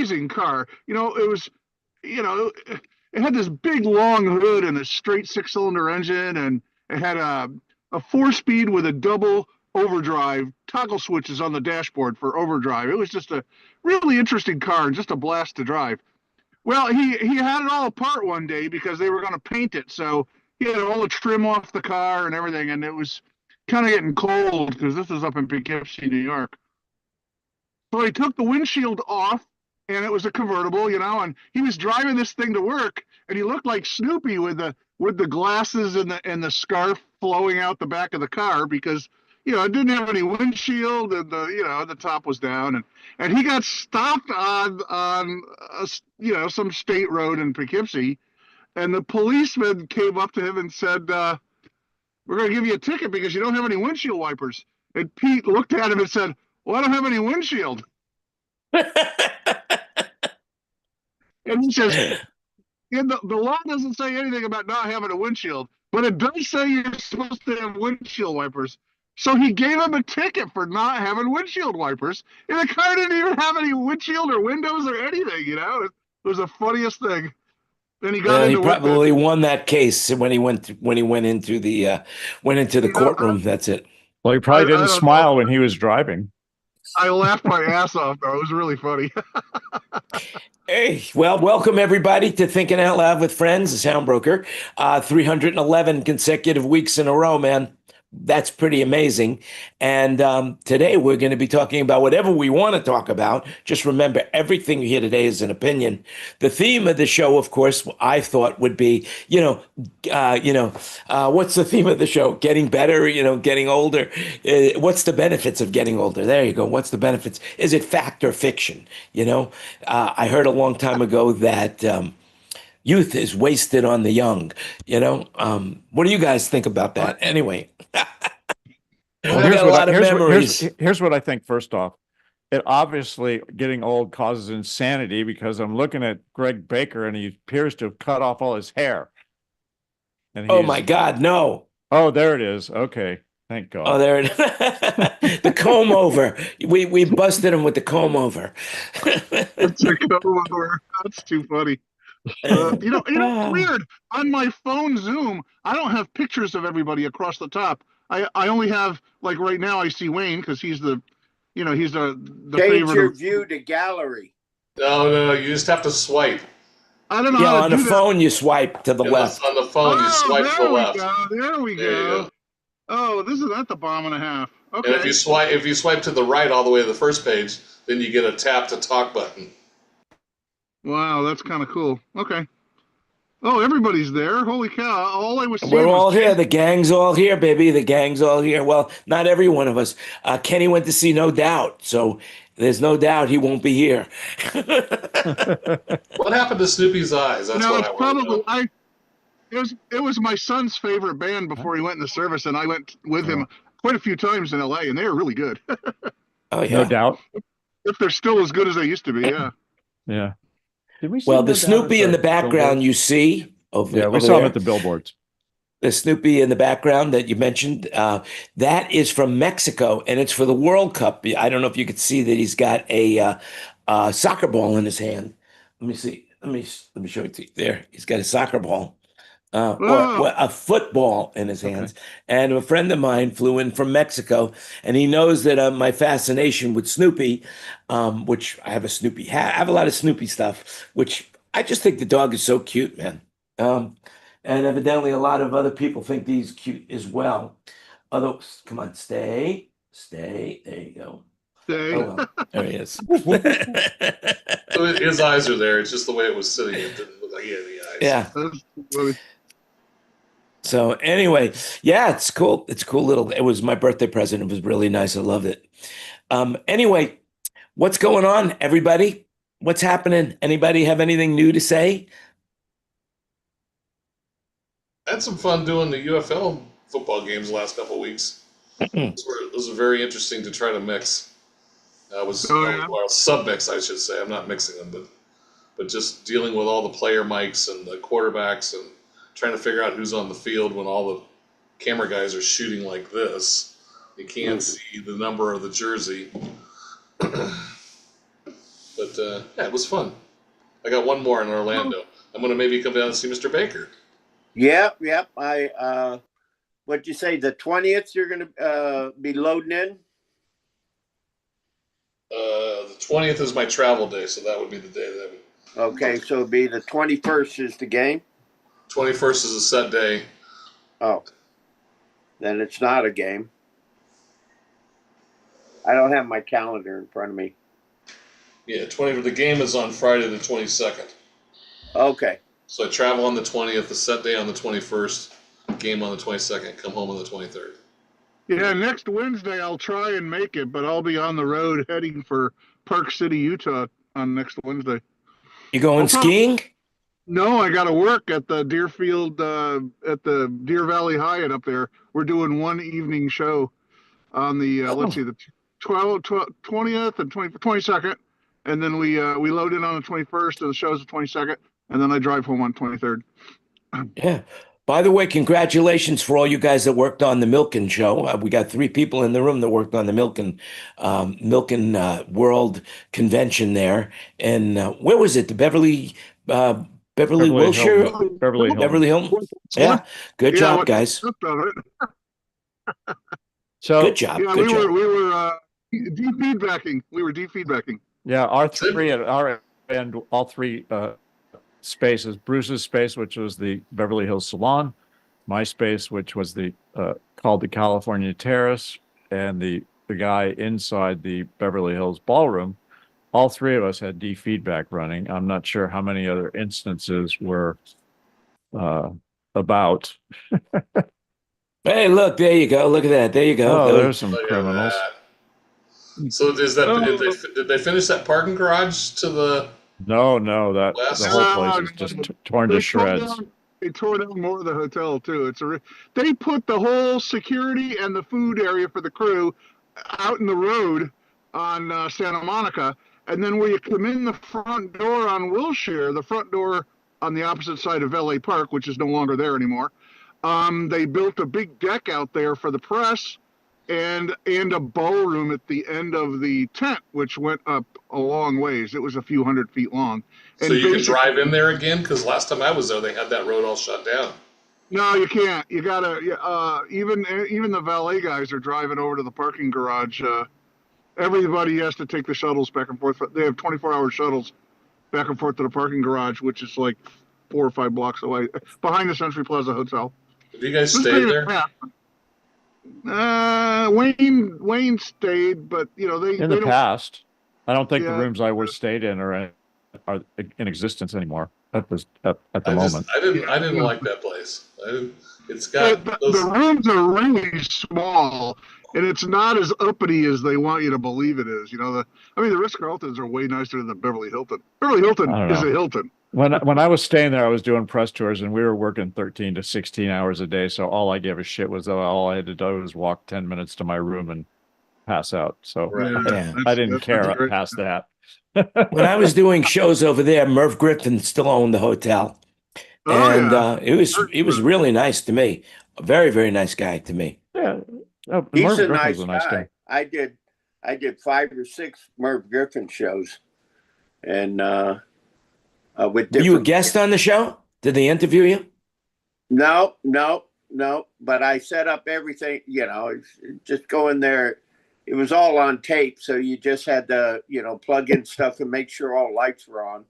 amazing car. It was, it had this big long hood and a straight 6-cylinder engine, and it had a 4-speed with a double overdrive, toggle switches on the dashboard for overdrive. It was just a really interesting car and just a blast to drive. Well, he had it all apart one day because they were going to paint it. So he had all the trim off the car and everything, and it was kind of getting cold because this was up in Poughkeepsie, New York. So he took the windshield off, and it was a convertible, and he was driving this thing to work, and he looked like Snoopy with the glasses and the scarf flowing out the back of the car because it didn't have any windshield, and the top was down, and he got stopped on some state road in Poughkeepsie, and the policeman came up to him and said, "We're going to give you a ticket because you don't have any windshield wipers." And Pete looked at him and said, "Well, I don't have any windshield." And he says, the law doesn't say anything about not having a windshield, but it does say you're supposed to have windshield wipers. So he gave him a ticket for not having windshield wipers, and the car didn't even have any windshield or windows or anything. It was the funniest thing. Then he got he probably won that case when he went into the courtroom. That's it. Well, he probably didn't smile when he was driving. I laughed my ass off, though. It was really funny. Hey, well, welcome everybody to Thinking Out Loud with Friends, the SoundBroker. 311 consecutive weeks in a row, man. That's pretty amazing. And today we're going to be talking about whatever we want to talk about. Just remember, everything you hear today is an opinion. The theme of the show, of course, I thought would be, what's the theme of the show? Getting better, getting older. What's the benefits of getting older? There you go. What's the benefits? Is it fact or fiction? I heard a long time ago that youth is wasted on the young. What do you guys think about that? Anyway. Here's what I think. First off, it obviously getting old causes insanity because I'm looking at Greg Baker and he appears to have cut off all his hair. And oh my God, no! Oh, there it is. Okay, thank God. Oh, there it is. The comb over. We busted him with the comb over. It's a comb over. That's too funny. It's weird. On my phone Zoom, I don't have pictures of everybody across the top. I only have, like right now, I see Wayne because he's the Change favorite. Your view to gallery. No, you just have to swipe. I don't know. Yeah, how on the phone you swipe to the left. On the phone you swipe to the left. There we go. Oh, that's a bomb and a half. Okay. And if you swipe to the right all the way to the first page, then you get a tap to talk button. Wow, that's kind of cool. Okay. Oh, everybody's there. Holy cow. All I was seeing We're all here. The gang's all here, baby. The gang's all here. Well, not every one of us. Kenny went to see No Doubt, so there's no doubt he won't be here. What happened to Snoopy's eyes? That's what I want to know. It was my son's favorite band before he went in the service, and I went with him quite a few times in LA, and they were really good. Oh, yeah. No doubt. If they're still as good as they used to be, yeah. Yeah. Well, the Snoopy in the background you see over we saw him at the billboards. The Snoopy in the background that you mentioned, that is from Mexico, and it's for the World Cup. I don't know if you could see that he's got a soccer ball in his hand. Let me see. Let me show it to you. There, he's got a soccer ball. Or a football in his hands. Okay. And a friend of mine flew in from Mexico, and he knows that my fascination with Snoopy, which I have a Snoopy hat. I have a lot of Snoopy stuff, which I just think the dog is so cute, man. And evidently a lot of other people think he's cute as well. Although, come on, stay. There you go. Stay. Oh, well. There he is. His eyes are there. It's just the way it was sitting. It didn't look like he had any eyes. Yeah. So anyway, yeah, it's cool. It's a cool little. It was my birthday present. It was really nice. I loved it. Anyway, what's going on, everybody? What's happening? Anybody have anything new to say? I had some fun doing the UFL football games the last couple of weeks. Those were very interesting to try to mix. Sub-mix, I should say. I'm not mixing them, but just dealing with all the player mics and the quarterbacks and trying to figure out who's on the field when all the camera guys are shooting like this. You can't see the number of the jersey. But But yeah, it was fun. I got one more in Orlando. I'm gonna maybe come down and see Mr. Baker. Yep. What'd you say? The 20th you're going to be loading in? The 20th is my travel day, so that would be the day that would. Okay, so it'd be the 21st is the game? 21st is a set day. Oh, then it's not a game. I don't have my calendar in front of me. Yeah, the game is on Friday the 22nd. Okay. So I travel on the 20th, the set day on the 21st, game on the 22nd, come home on the 23rd. Yeah, next Wednesday I'll try and make it, but I'll be on the road heading for Park City, Utah on next Wednesday. You going skiing? No, I got to work at the Deerfield, at the Deer Valley Hyatt up there. We're doing one evening show on the, let's see, the 20th and 22nd. And then we load in on the 21st and the show's the 22nd. And then I drive home on 23rd. Yeah. By the way, congratulations for all you guys that worked on the Milken show. We got 3 people in the room that worked on the Milken World Convention there. And where was it? The Beverly Wilshire? Hilton. Beverly Hilton. Beverly Hilton? Yeah. Good job, guys. So good job. Yeah, good job. we were de-feedbacking. We were de-feedbacking. yeah, our 3 at our end, all 3 spaces, Bruce's space, which was the Beverly Hills Salon, my space, which was the called the California Terrace, and the guy inside the Beverly Hills Ballroom. All 3 of us had de-feedback running. I'm not sure how many other instances were about. Hey, look, there you go. Look at that. There you go. Oh, there's some Look at criminals. that. So is that did they finish that parking garage to the? No, that Last- the whole place is just torn to shreds. They tore down more of the hotel too. They put the whole security and the food area for the crew out in the road on Santa Monica, and then where you come in the front door on Wilshire, the front door on the opposite side of LA Park, which is no longer there anymore. They built a big deck out there for the press and a ballroom at the end of the tent, which went up a long ways. It was a few 100 feet long. So And you can drive in there again? Because last time I was there, they had that road all shut down. No, you can't. You gotta. Even the valet guys are driving over to the parking garage. Everybody has to take the shuttles back and forth. They have 24-hour shuttles back and forth to the parking garage, which is like 4 or 5 blocks away, behind the Century Plaza Hotel. Have you guys stayed there? Wayne stayed, but they In the don't. past, I don't think the Yeah. rooms I was stayed in are in existence anymore at the moment. I didn't like that place. It's got The rooms are really small, and it's not as uppity as they want you to believe it is. The Ritz-Carltons are way nicer than the Beverly Hilton. Beverly Hilton I don't is know. a Hilton. When I was staying there, I was doing press tours, and we were working 13 to 16 hours a day. So all I gave a shit was that all I had to do was walk 10 minutes to my room and pass out. So Right. Yeah. I didn't That's care great. past that. When I was doing shows over there, Merv Griffin still owned the hotel. Oh, And yeah. it was really nice to me. A very, very nice guy to me. Yeah, He's Merv a Griffin's nice guy. I did 5 or 6 Merv Griffin shows, and with Were you a different. guest on the show? Did they interview you? No. But I set up everything. Just go in there. It was all on tape, so you just had to, plug in stuff and make sure all lights were on,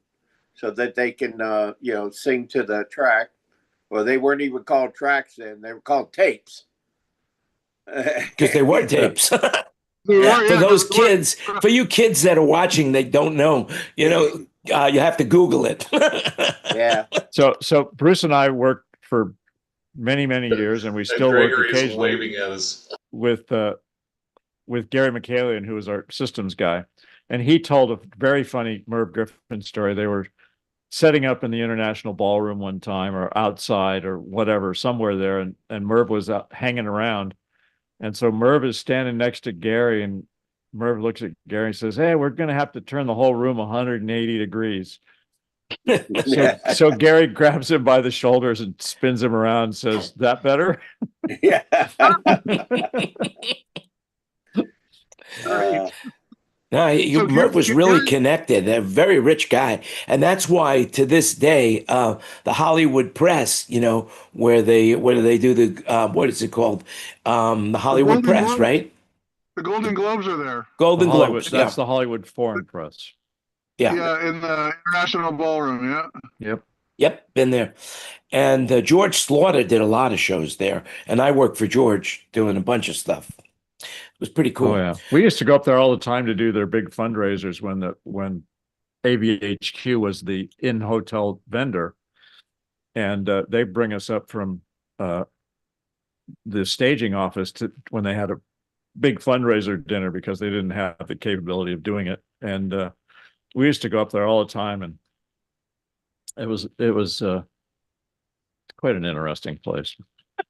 so that they can, sing to the track. Well, they weren't even called tracks then; they were called tapes. Because they were tapes. Yeah, For those they were. kids, for you kids that are watching, they don't know. You have to Google it. Yeah. So Bruce and I worked for many, many years, and we still work Gregory is occasionally waving at us. with Gary McCallion, who was our systems guy. And he told a very funny Merv Griffin story. They were setting up in the International Ballroom one time, or outside or whatever, somewhere there. And Merv was out hanging around. And so Merv is standing next to Gary, and Merv looks at Gary and says, "Hey, we're going to have to turn the whole room 180 degrees." So Gary grabs him by the shoulders and spins him around and says, "That better?" Yeah. No, So Murph was really Gary, connected, a very rich guy, and that's why to this day, the Hollywood Press, where they do the what is it called, the the Hollywood Golden Press, Globes, right? the Golden Globes are there. The Golden Hollywood, Globes, that's yeah, the Hollywood Foreign Press. yeah, Yeah, in the International Ballroom. Yeah. Yep. yep, been there. And George Slaughter did a lot of shows there, and I worked for George doing a bunch of stuff. It was pretty Oh cool. yeah. We used to go up there all the time to do their big fundraisers when AVHQ was the in-hotel vendor. And they bring us up from the staging office to when they had a big fundraiser dinner because they didn't have the capability of doing it. And we used to go up there all the time, and it was quite an interesting place.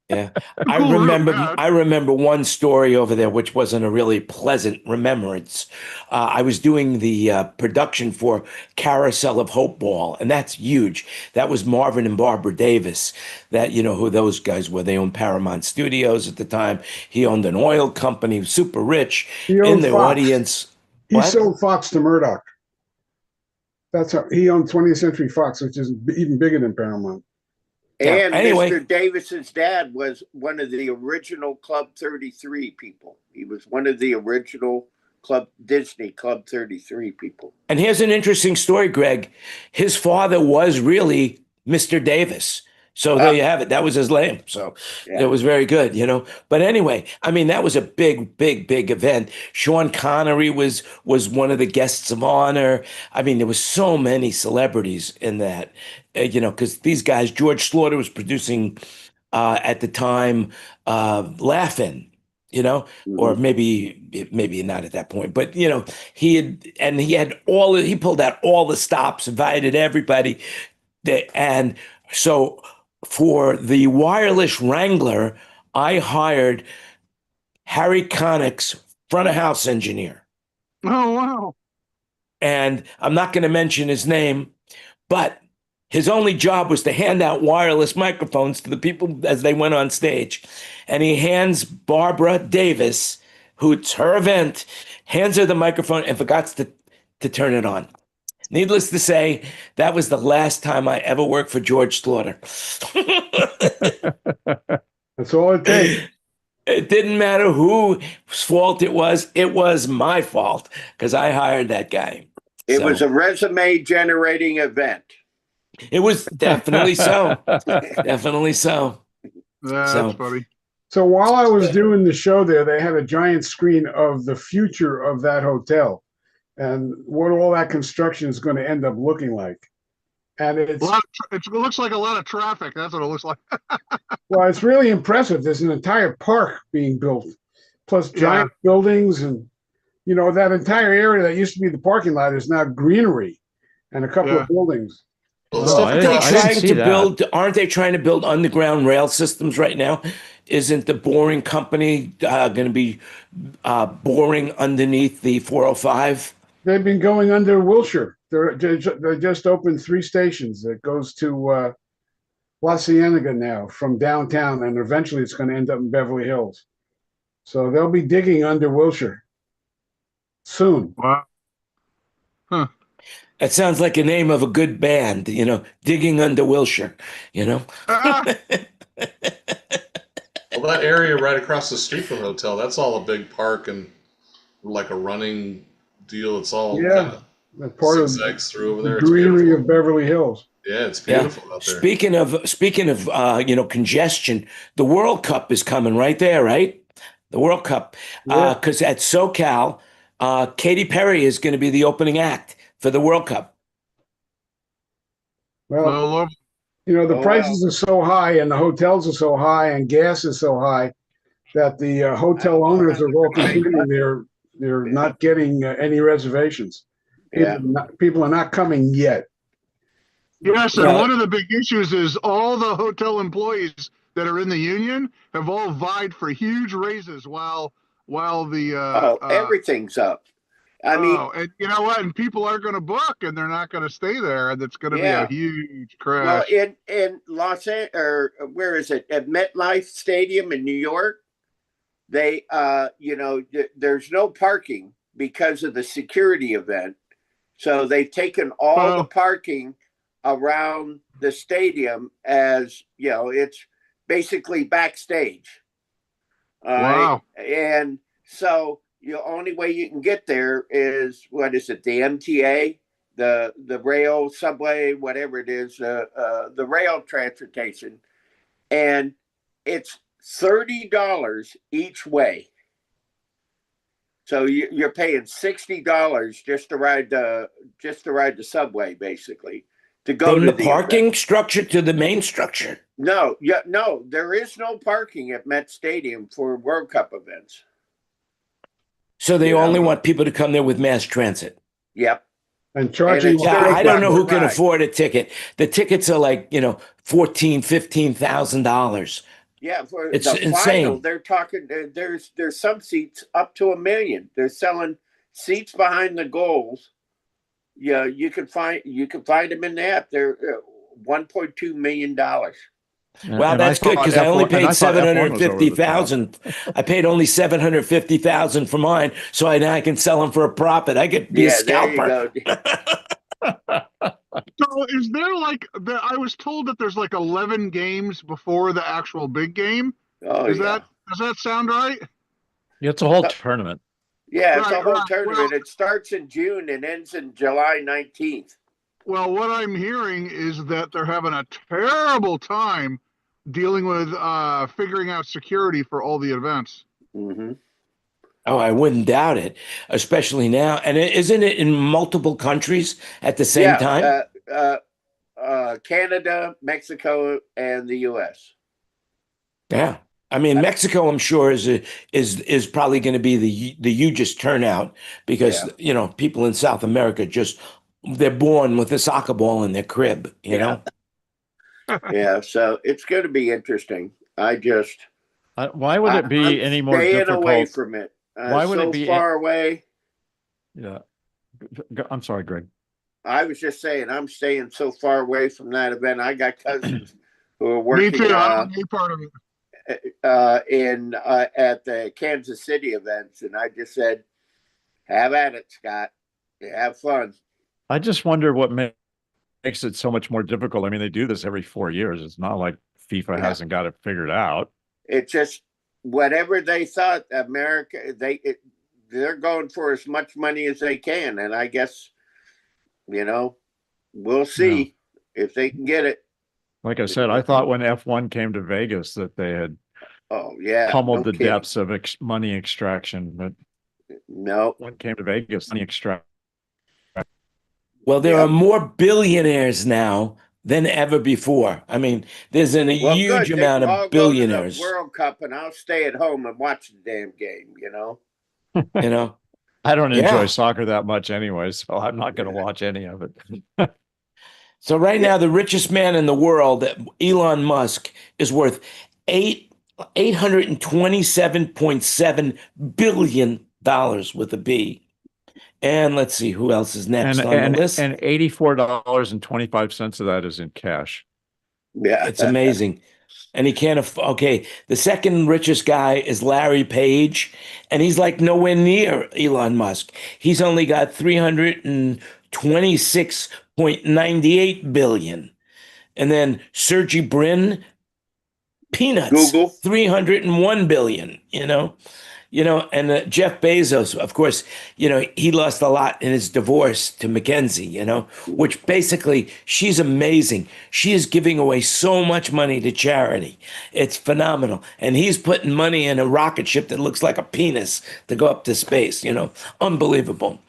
Yeah, A cool room, yeah. I remember one story over there, which wasn't a really pleasant remembrance. I was doing the production for Carousel of Hope Ball, and that's huge. That was Marvin and Barbara Davis. That you know who those guys were. They owned Paramount Studios at the time. He owned an oil company, super rich. He In owned the Fox. audience, He what? sold Fox to Murdoch. That's how he owned 20th Century Fox, which is even bigger than Paramount. Yeah, And anyway. Mr. Davis's dad was one of the original Club 33 people. He was one of the original Disney Club 33 people. And here's an interesting story, Greg. His father was really Mr. Davis. So there you have it. That was his name. So it was very good, But anyway, I mean, that was a big, big, big event. Sean Connery was one of the guests of honor. I mean, there was so many celebrities in that, because these guys, George Slaughter was producing at the time, Laugh-In. Or maybe not at that point, but he pulled out all the stops, invited everybody, and so for the wireless Wrangler, I hired Harry Connick's front of house engineer, Oh wow. and I'm not going to mention his name, but his only job was to hand out wireless microphones to the people as they went on stage. And he hands Barbara Davis, who's her event, hands her the microphone and forgets to turn it on. Needless to say, that was the last time I ever worked for George Slaughter. That's all it takes. It didn't matter whose fault it was my fault because I hired that guy. It was a resume generating event. It was definitely so. Definitely so. That's funny. So while I was doing the show there, they had a giant screen of the future of that hotel and what all that construction is going to end up looking like. And it looks like a lot of traffic. That's what it looks like. Well, it's really impressive. There's an entire park being built, plus giant buildings, and that entire area that used to be the parking lot is now greenery and a couple of buildings. Aren't they trying to build underground rail systems right now? Isn't the boring company going to be boring underneath the 405? They've been going under Wilshire. They just opened 3 stations that goes to La Cienega now from downtown, and eventually it's going to end up in Beverly Hills. So they'll be digging under Wilshire soon. Wow. Huh. That sounds like a name of a good band, Digging Under Wilshire, Well, that area right across the street from the hotel, that's all a big park and like a running deal. It's all kind of part of zigzags through over there. The greenery of Beverly Hills. Yeah, it's beautiful out there. Speaking of congestion, the World Cup is coming right there, right? The World Cup, because at SoCal, Katy Perry is going to be the opening act for the World Cup. Well, the prices are so high and the hotels are so high and gas is so high that the hotel owners are all complaining they're not getting any reservations. People are not coming yet. Yes, and one of the big issues is all the hotel employees that are in the union have all vied for huge raises while the everything's up. I mean, and you know what? And people are going to book, and they're not going to stay there, and it's going to be a huge crash. Well, in Los Angeles, or where is it? At MetLife Stadium in New York, they, there's no parking because of the security event. So they've taken all the parking around the stadium as, you know, it's basically backstage. Wow. And so the only way you can get there is, what is it, the MTA, the rail, subway, whatever it is, the rail transportation. And it's $30 each way. So you're paying $60 just to ride the subway, basically, to go From to the parking event. structure to the main structure. No, there is no parking at Met Stadium for World Cup events. So they only want people to come there with mass transit. Yep. And charging. it's Yeah, I don't know who can ride. afford a ticket. The tickets are like, you know, $14,000-$15,000. Yeah, for It's the insane. final, they're talking. There's some seats up to $1 million. They're selling seats behind the goals. Yeah, you can find them in the app. They're $1.2 million. Well, that's good because I only paid 750,000. I paid only 750,000 for mine, so now I can sell them for a profit. I could be a scalper. There you go. So is there like I was told that there's like 11 games before the actual big game. Oh, Does that sound right? Yeah, it's a whole tournament. Yeah, it's a whole Right. tournament. Well, It starts in June and ends in July 19th. well, what I'm hearing is that they're having a terrible time dealing with figuring out security for all the events. Mm-hmm. Oh, I wouldn't doubt it, especially now. And isn't it in multiple countries at the same time? Canada, Mexico, and the U.S. Yeah. I mean, Mexico, I'm sure is probably going to be the hugest turnout because, you know, people in South America they're born with a soccer ball in their crib, you know? Yeah, so it's going to be interesting. Why would it be any more difficult? Away from it. Why would so it be far away? Yeah. I'm sorry, Greg. I was just saying, I'm staying so far away from that event. I got cousins who are working. Me too. I'm a part of it. At the Kansas City events, and I just said, "Have at it, Scott. Have fun." I just wonder what makes it so much more difficult. I mean, they do this every 4 years. It's not like FIFA hasn't got it figured out. It just whatever they thought America they're going for as much money as they can, and I guess we'll see if they can get it. Like I said, I thought when F1 came to Vegas that they had pummeled the depths of money extraction, but no, when it came to Vegas, money extraction. Well, there are more billionaires now than ever before. I mean, there's a huge amount of billionaires. Go to the World Cup, and I'll stay at home and watch the damn game. You know, I don't enjoy soccer that much anyway, so I'm not going to watch any of it. So right now, the richest man in the world, Elon Musk, is worth $827.7 billion with a B. And let's see who else is next on the list. And $84.25 of that is in cash. Yeah, it's amazing. And he can't okay, the second richest guy is Larry Page, and he's like nowhere near Elon Musk. He's only got $326.98 billion. And then Sergey Brin, peanuts, Google, $301 billion, and Jeff Bezos, of course, he lost a lot in his divorce to Mackenzie, which basically, she's amazing. She is giving away so much money to charity. It's phenomenal. And he's putting money in a rocket ship that looks like a penis to go up to space, unbelievable.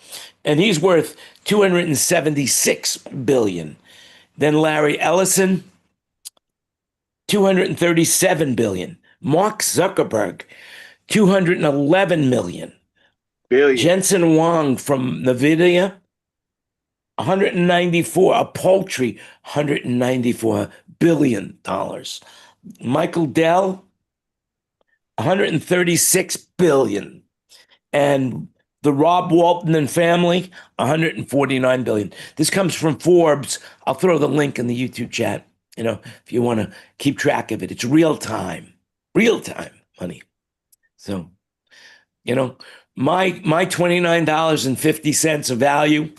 And he's worth $276 billion. Then Larry Ellison, $237 billion. Mark Zuckerberg, $211 million. Jensen Huang from NVIDIA, 194, a paltry $194 billion. Michael Dell, $136 billion. And the Rob Walton family, $149 billion. This comes from Forbes. I'll throw the link in the YouTube chat, if you want to keep track of it. It's real time money. So, My $29.50 of value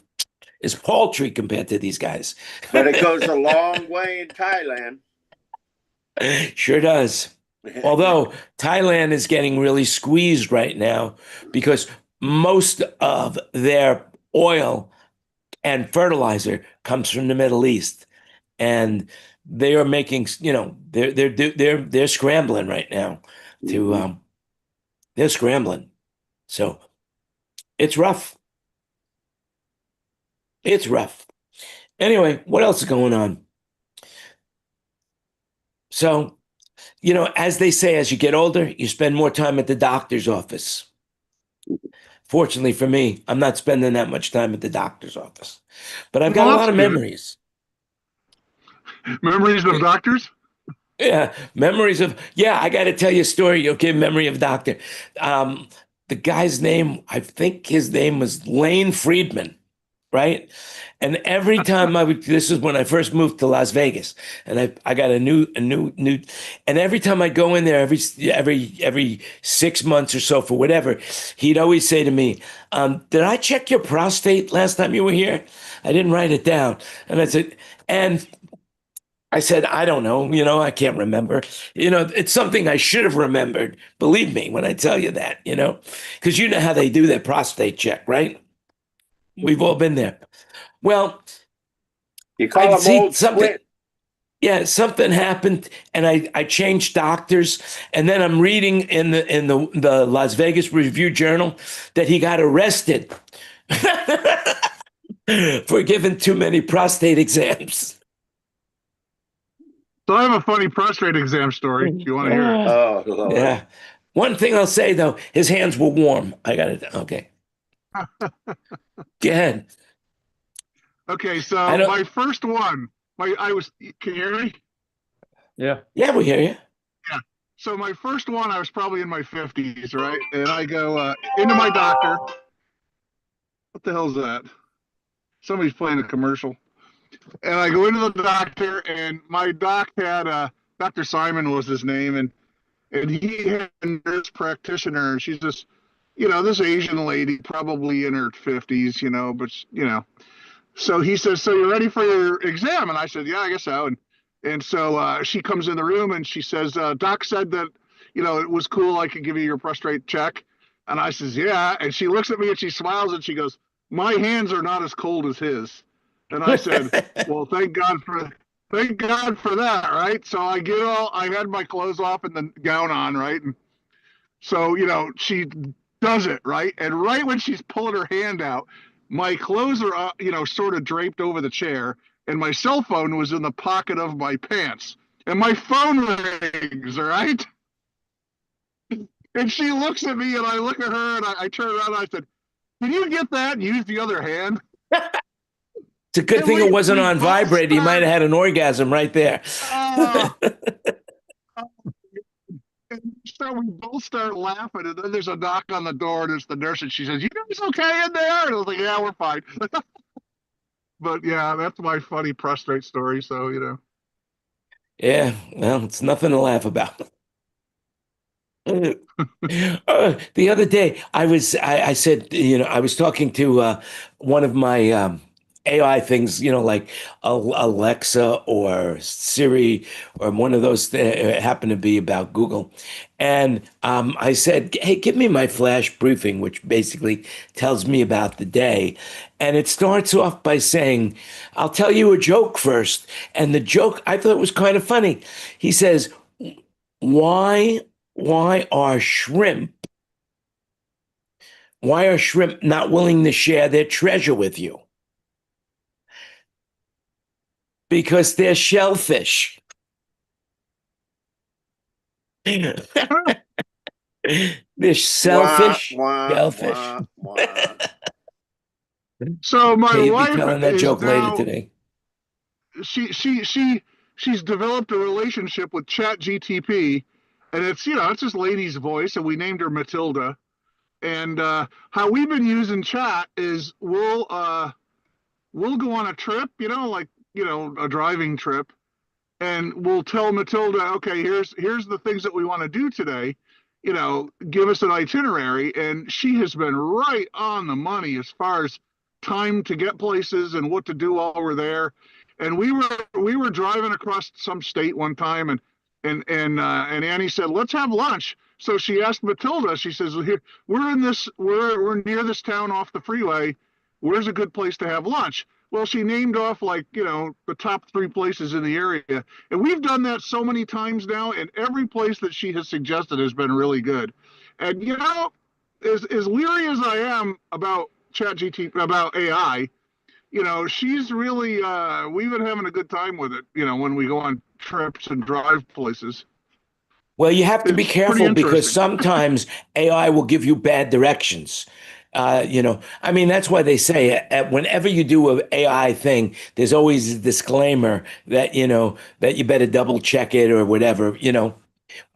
is paltry compared to these guys. But it goes a long way in Thailand. Sure does. Although Thailand is getting really squeezed right now because most of their oil and fertilizer comes from the Middle East, and they are making, they're scrambling right now to they're scrambling. So it's rough. It's rough. Anyway, what else is going on? So, as they say, as you get older, you spend more time at the doctor's office. Fortunately for me, I'm not spending that much time at the doctor's office, but I've got a lot of memories. Memories of doctors? Yeah, memories of, I got to tell you a story. Okay, memory of doctor. The guy's name, I think his name was Lane Friedman, right? And every time this is when I first moved to Las Vegas, and I got a new, and every time I go in there, every 6 months or so for whatever, he'd always say to me, "Did I check your prostate last time you were here? I didn't write it down." And I said, "I don't know, I can't remember. It's something I should have remembered. Believe me when I tell you that, because you know how they do their prostate check, right? We've all been there. Well, you call them old something. Yeah, something happened, and I changed doctors, and then I'm reading in the Las Vegas Review Journal that he got arrested for giving too many prostate exams. So I have a funny prostate exam story. You want to hear it? Oh, Lord. Yeah. One thing I'll say though, his hands were warm. I got it. Okay. Go ahead. Okay, so my first one, can you hear me? Yeah. Yeah, we hear you. Yeah. So my first one, I was probably in my 50s, right? And I go into my doctor. What the hell is that? Somebody's playing a commercial. And I go into the doctor, and my doc had Dr. Simon was his name, and he had a nurse practitioner, and she's just, this Asian lady, probably in her 50s, but So he says, "So you're ready for your exam?" And I said, "Yeah, I guess so." And so she comes in the room and she says, "Doc said that, it was cool. I could give you your prostate check." And I says, "Yeah." And she looks at me and she smiles and she goes, "My hands are not as cold as his." And I said, "Well, thank God for that." Right. So I had my clothes off and the gown on. Right. And so, she does it. Right. And right when she's pulling her hand out, my clothes are, sort of draped over the chair, and my cell phone was in the pocket of my pants, and my phone rings, all right? And she looks at me, and I look at her, and I turn around, and I said, "Can you get that and use the other hand?" It's a good thing it wasn't on vibrate. You might have had an orgasm right there. So we both start laughing, and then there's a knock on the door, and it's the nurse, and she says, "You guys okay in there?" And I was like, "Yeah, we're fine." But yeah, that's my funny prostate story. So, Yeah, well, it's nothing to laugh about. The other day, I said, I was talking to one of my AI things, like Alexa or Siri or one of those that happen to be about Google. And I said, "Hey, give me my flash briefing," which basically tells me about the day. And it starts off by saying, "I'll tell you a joke first." And the joke, I thought was kind of funny. He says, why are shrimp not willing to share their treasure with you?" Because they're shellfish. They're selfish shellfish. So my You'll be wife telling that is joke later now, today. she's developed a relationship with ChatGPT, and it's this lady's voice, and we named her Matilda. And how we've been using chat is we'll go on a trip, a driving trip, and we'll tell Matilda, "Okay, here's the things that we want to do today," give us an itinerary, and she has been right on the money as far as time to get places and what to do while we're there. And we were driving across some state one time, and Annie said, "Let's have lunch." So she asked Matilda. She says, "Here, we're near this town off the freeway. Where's a good place to have lunch?" Well, she named off the top 3 places in the area. And we've done that so many times now, and every place that she has suggested has been really good. And, as leery as I am about ChatGPT, about AI, she's really, we've been having a good time with it, when we go on trips and drive places. Well, you have to be It's pretty careful because interesting. sometimes AI will give you bad directions. That's why they say whenever you do an AI thing, there's always a disclaimer that, that you better double check it or whatever.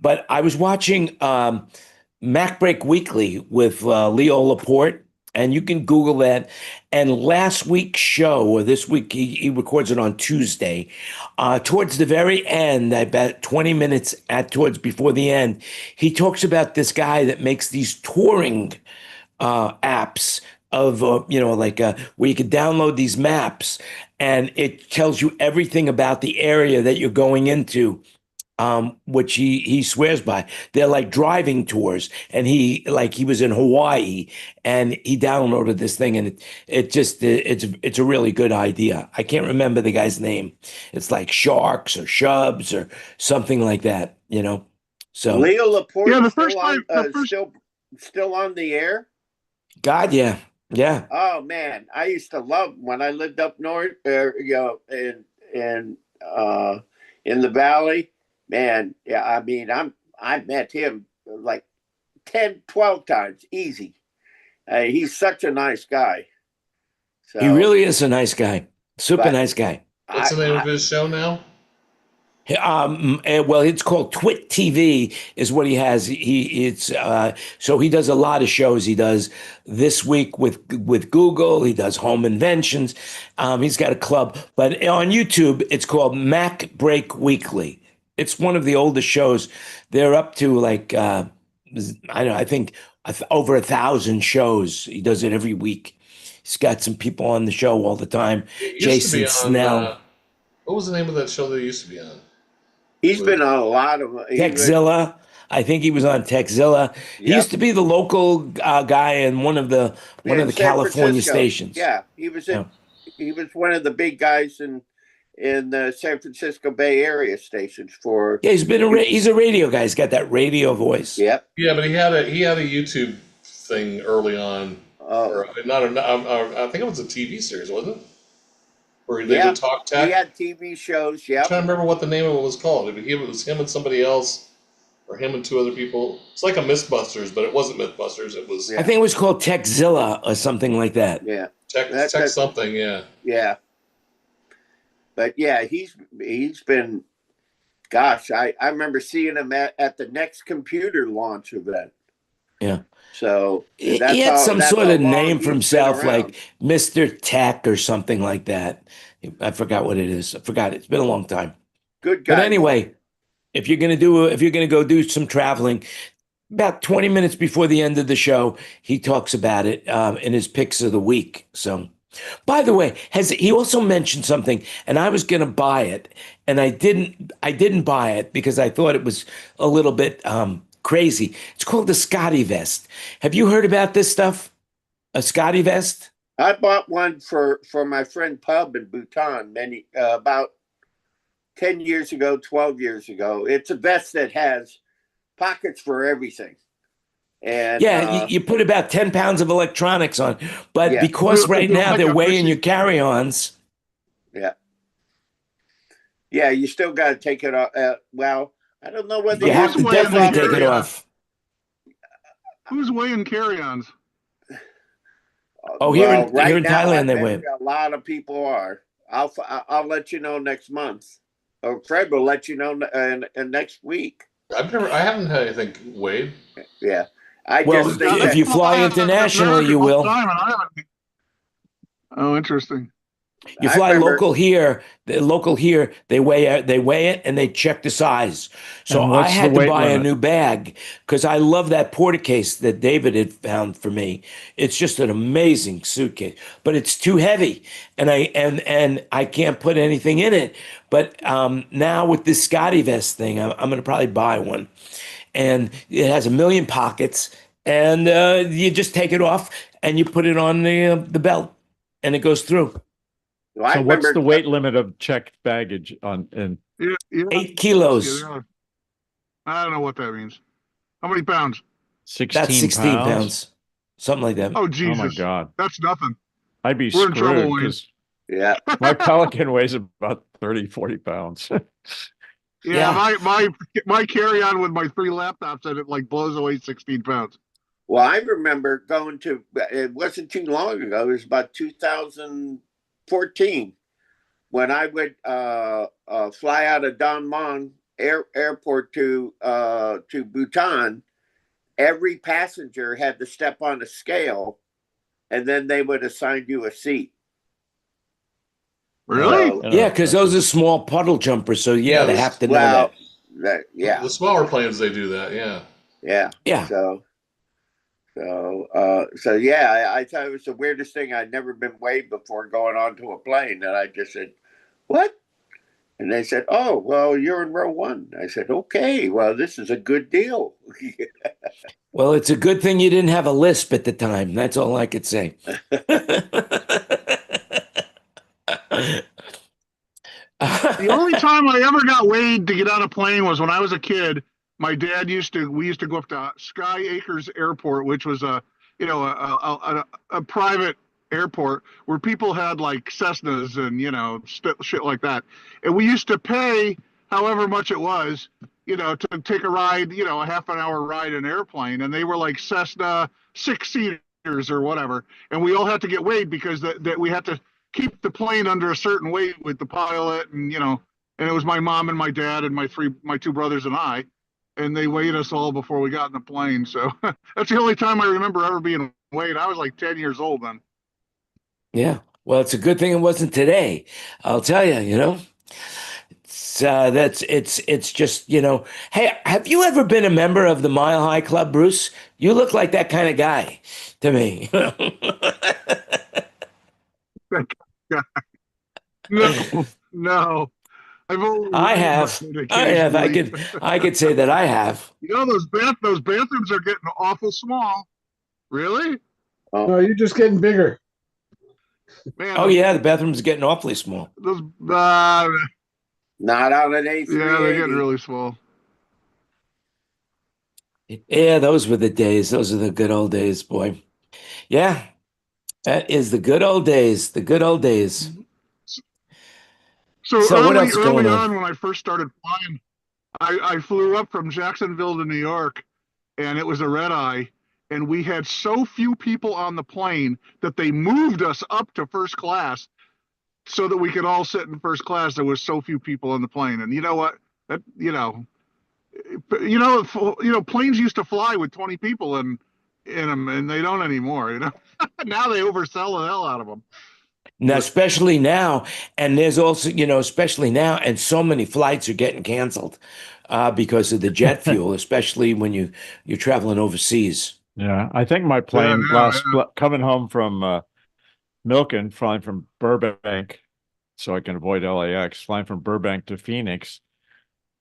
But I was watching Mac Break Weekly with Leo Laporte, and you can Google that. And last week's show, or this week, he records it on Tuesday. Towards the very end, about 20 minutes before the end, he talks about this guy that makes these touring apps of where you could download these maps, and it tells you everything about the area that you're going into, which he swears by. They're like driving tours, and he was in Hawaii, and he downloaded this thing, and it's a really good idea. I can't remember the guy's name. It's like Sharks or Shubs or something like that. So Leo Laporte, Yeah, the still first on, time- the first- still on the air. God, yeah. Oh man, I used to love when I lived up north, in the valley. Man, yeah, I mean, I met him like 10, 12 times, easy. He's such a nice guy. So He really is a nice guy, super nice guy. What's the name of his show now? Well, it's called Twit TV is what he has. So he does a lot of shows. He does This Week with Google. He does Home Inventions. He's got a club, but on YouTube, it's called Mac Break Weekly. It's one of the oldest shows. They're up to I think over 1,000 shows. He does it every week. He's got some people on the show all the time. Jason Snell. What was the name of that show that he used to be on? He's been on a lot of Techzilla. I think he was on Techzilla. He used to be the local guy in one of the San California Francisco. stations. Yeah, he was one of the big guys in the San Francisco Bay Area stations for. Yeah, he's a radio guy. He's got that radio voice. Yep. Yeah, but he had a YouTube thing early on. I think it was a TV series, wasn't it? Where they would talk tech. He had TV shows. Yeah. I'm trying to remember what the name of it was called. It was him and somebody else, or him and 2 other people. It's like a Mythbusters, but it wasn't Mythbusters. It was. I think it was called Techzilla or something like that. Yeah. Tech something. Yeah. Yeah. But yeah, he's been. Gosh, I remember seeing him at the Next Computer launch event. Yeah. So he had some sort of name for himself, like Mr. Tech or something like that. I forgot what it is. I forgot. It's been a long time. Good guy. But anyway, if you're gonna go do some traveling, about 20 minutes before the end of the show, he talks about it in his picks of the week. So, by the way, he also mentioned something, and I was gonna buy it, and I didn't buy it because I thought it was a little bit crazy. It's called the Scotty vest. Have you heard about this stuff? A Scotty vest? I bought one for my friend Pub in Bhutan about 10 years ago, 12 years ago. It's a vest that has pockets for everything. And you put about 10 pounds of electronics on, but because right now they're weighing your carry-ons. Yeah. Yeah, you still got to take it off. Well, I don't know whether you have to definitely take it off. Who's weighing carry-ons? Oh, here in Thailand they weigh. A lot of people are. I'll let you know next month, or Fred will let you know next week. I haven't had anything weighed. Yeah, if you fly internationally, you will. Oh, interesting. You I fly remember. local here, they weigh it and they check the size. So And I what's the had to weight buy a limit? new bag because I love that porta case that David had found for me. It's just an amazing suitcase, but it's too heavy and I can't put anything in it. But now with this Scotty vest thing, I'm going to probably buy one. And it has a million pockets and you just take it off and you put it on the belt and it goes through. Well, I So what's remember. the weight limit of checked baggage on in Yeah, yeah. 8 kilos. Yeah. I don't know what that means. How many pounds? That's 16 16 pounds? pounds. Something like that. Oh Oh my Jesus, God. that's nothing. I'd be We're in trouble, screwed Wayne. because Yeah. my Pelican weighs about 30, 40 pounds. Yeah, Yeah. my carry on with my 3 laptops and it like blows away 16 pounds. Well, I remember going to. It wasn't too long ago. It was about 2014 when I would fly out of Don Mon Airport to Bhutan. Every passenger had to step on a scale, and then they would assign you a seat. Really? So, Yeah, because those are small puddle jumpers. So yeah, Yeah, they this- have to know well, that. yeah, The smaller planes, they do that. Yeah. yeah. Yeah. So yeah, I thought it was the weirdest thing. I'd never been weighed before going onto a plane, and I just said, "What?" And they said, "Oh, well, you're in row 1." I said, "Okay, well, this is a good deal." Well, it's a good thing you didn't have a lisp at the time. That's all I could say. The only time I ever got weighed to get on a plane was when I was a kid. My dad we used to go up to Sky Acres Airport, which was a private airport where people had like Cessnas and shit like that, and we used to pay however much it was, to take a ride, a half an hour ride in an airplane, and they were like Cessna 6-seaters or whatever, and we all had to get weighed because that we had to keep the plane under a certain weight with the pilot, and it was my mom and my dad and my 2 brothers and I, and they weighed us all before we got in the plane. So that's the only time I remember ever being weighed. I was like 10 years old then. Yeah. Well, it's a good thing it wasn't today. I'll tell you, it's just, hey, have you ever been a member of the Mile High Club, Bruce? You look like that kind of guy to me. No. I've only I weighed have. myself I have. occasionally. I could say that I have. Those bathrooms are getting awful small. Really? No, you're just getting bigger. Man, Oh yeah, the bathroom's getting awfully small. those Not on an A380. yeah, they're getting really small. Yeah, those were the days. Those are the good old days, boy. Yeah, that is the good old days. The good old days. So what else is early going on on? when I first started flying, I flew up from Jacksonville to New York, and it was a red eye, and we had so few people on the plane that they moved us up to first class so that we could all sit in first class. There was so few people on the plane, and you know what? That planes used to fly with 20 people in them, and they don't anymore. Now they oversell the hell out of them. Now, especially now, and there's also, especially now, and so many flights are getting canceled because of the jet fuel, especially when you're traveling overseas. Yeah, I think my plane coming home from Milken, flying from Burbank, so I can avoid LAX, flying from Burbank to Phoenix.